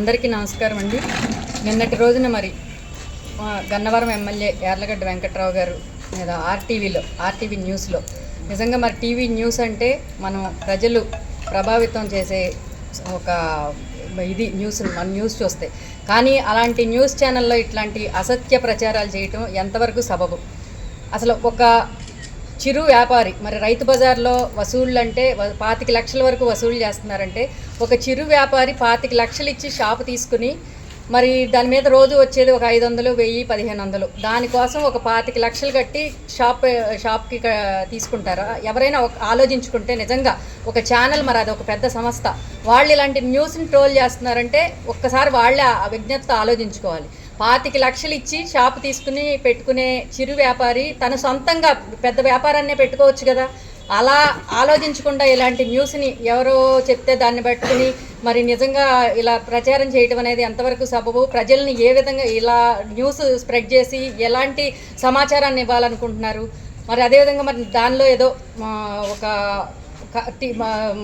అందరికీ నమస్కారం అండి. నిన్నటి రోజున మరి గన్నవరం ఎమ్మెల్యే యార్లగడ్డ వెంకట్రావు గారు మీద ఆర్టీవీ న్యూస్లో నిజంగా మరి టీవీ న్యూస్ అంటే మనం ప్రజలు ప్రభావితం చేసే ఒక ఇది మన న్యూస్ చూస్తే, కానీ అలాంటి న్యూస్ ఛానల్లో ఇట్లాంటి అసత్య ప్రచారాలు చేయటం ఎంతవరకు సబబు? అసలు ఒక చిరు వ్యాపారి మరి రైతు బజార్లో వసూళ్ళు అంటే 25 లక్షల వరకు వసూలు చేస్తున్నారంటే, ఒక చిరు వ్యాపారి 25 లక్షలు ఇచ్చి షాపు తీసుకుని మరి దాని మీద రోజు వచ్చేది ఒక 500, 1000, 1500, దానికోసం ఒక 25 లక్షలు కట్టి షాప్కి తీసుకుంటారా? ఎవరైనా ఆలోచించుకుంటే నిజంగా ఒక ఛానల్ మరి అది ఒక పెద్ద సంస్థ, వాళ్ళు ఇలాంటి న్యూస్ని ట్రోల్ చేస్తున్నారంటే ఒక్కసారి వాళ్ళే ఆ విజ్ఞతతో ఆలోచించుకోవాలి. 25 లక్షలు ఇచ్చి షాపు తీసుకుని పెట్టుకునే చిరు వ్యాపారి తన సొంతంగా పెద్ద వ్యాపారాన్నే పెట్టుకోవచ్చు కదా. అలా ఆలోచించకుండా ఇలాంటి న్యూస్ని ఎవరో చెప్తే దాన్ని పట్టుకుని మరి నిజంగా ఇలా ప్రచారం చేయడం అనేది ఎంతవరకు సబబు? ప్రజల్ని ఏ విధంగా ఇలా న్యూస్ స్ప్రెడ్ చేసి ఎలాంటి సమాచారాన్ని ఇవ్వాలనుకుంటున్నారు? మరి అదేవిధంగా మరి దానిలో ఏదో ఒక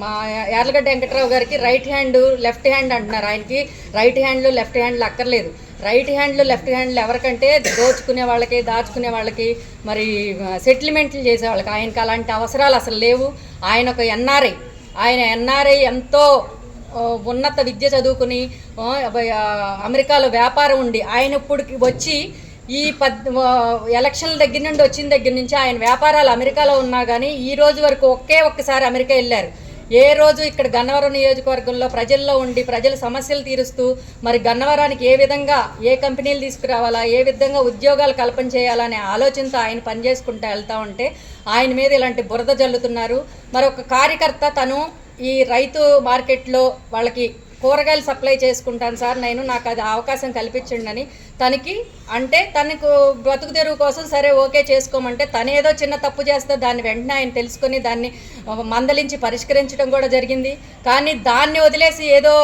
మా యార్లగడ్డ వెంకట్రావు గారికి రైట్ హ్యాండ్ లెఫ్ట్ హ్యాండ్ అంటున్నారు. ఆయనకి రైట్ హ్యాండ్లు లెఫ్ట్ హ్యాండ్లు అక్కర్లేదు. రైట్ హ్యాండ్లు లెఫ్ట్ హ్యాండ్లు ఎవరికంటే దోచుకునే వాళ్ళకి, దాచుకునే వాళ్ళకి, మరి సెటిల్మెంట్లు చేసే వాళ్ళకి. ఆయనకి అలాంటి అవసరాలు అసలు లేవు. ఆయన ఒక ఎన్ఆర్ఐ ఎంతో ఉన్నత విద్య చదువుకుని అమెరికాలో వ్యాపారం ఉండి ఆయన ఇప్పుడు వచ్చి ఈ ఎలక్షన్ల వచ్చిన దగ్గర నుంచి ఆయన వ్యాపారాలు అమెరికాలో ఉన్నా కానీ ఈ రోజు వరకు ఒక్కసారి అమెరికా వెళ్ళారు. ఏ రోజు ఇక్కడ గన్నవరం నియోజకవర్గంలో ప్రజల్లో ఉండి ప్రజల సమస్యలు తీరుస్తూ మరి గన్నవరానికి ఏ విధంగా ఏ కంపెనీలు తీసుకురావాలా, ఏ విధంగా ఉద్యోగాలు కల్పన చేయాలనే ఆలోచనతో ఆయన పనిచేసుకుంటూ వెళ్తూ ఉంటే ఆయన మీద ఇలాంటి బురద జల్లుతున్నారు. మరి ఒక కార్యకర్త తను ఈ రైతు మార్కెట్లో వాళ్ళకి కూరగాయలు సప్లై చేసుకుంటాను సార్, నాకు అది అవకాశం కల్పించండి అని తనకు బ్రతుకు తెరువు కోసం సరే ఓకే చేసుకోమంటే తను ఏదో చిన్న తప్పు చేస్తే దాన్ని వెంటనే ఆయన తెలుసుకొని దాన్ని మందలించి పరిష్కరించడం కూడా జరిగింది. కానీ దాన్ని వదిలేసి ఏదో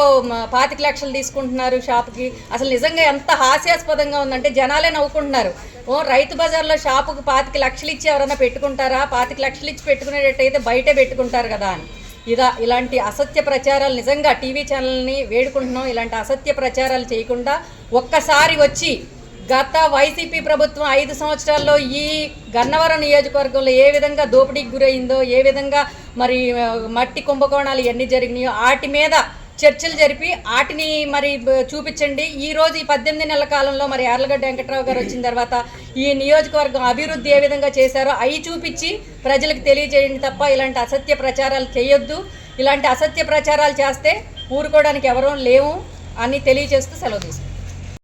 25 లక్షలు తీసుకుంటున్నారు షాపుకి. అసలు నిజంగా ఎంత హాస్యాస్పదంగా ఉందంటే జనాలే నవ్వుకుంటున్నారు. రైతు బజార్లో షాపుకి 25 లక్షలు ఇచ్చి ఎవరైనా పెట్టుకుంటారా? 25 లక్షలు ఇచ్చి పెట్టుకునేటట్టయితే బయటే పెట్టుకుంటారు కదా అని. ఇలాంటి అసత్య ప్రచారాలు నిజంగా టీవీ ఛానల్ని వేడుకుంటున్నాం. ఇలాంటి అసత్య ప్రచారాలు చేయకుండా ఒక్కసారి వచ్చి గత వైసీపీ ప్రభుత్వం 5 సంవత్సరాల్లో ఈ గన్నవరం నియోజకవర్గంలో ఏ విధంగా దోపిడీకి గురైందో, ఏ విధంగా మరి మట్టి కుంభకోణాలు ఎన్ని జరిగినాయో వాటి మీద చర్చలు జరిపి వాటిని మరి చూపించండి. ఈరోజు ఈ 18 నెలల కాలంలో మరి యార్లగడ్డ వెంకట్రావు గారు వచ్చిన తర్వాత ఈ నియోజకవర్గం అభివృద్ధి ఏ విధంగా చేశారో అవి చూపించి ప్రజలకు తెలియజేయండి తప్ప ఇలాంటి అసత్య ప్రచారాలు చేయొద్దు. ఇలాంటి అసత్య ప్రచారాలు చేస్తే ఊరుకోవడానికి ఎవరూ లేవు అని తెలియజేస్తూ సెలవు తీసుకుంటాం.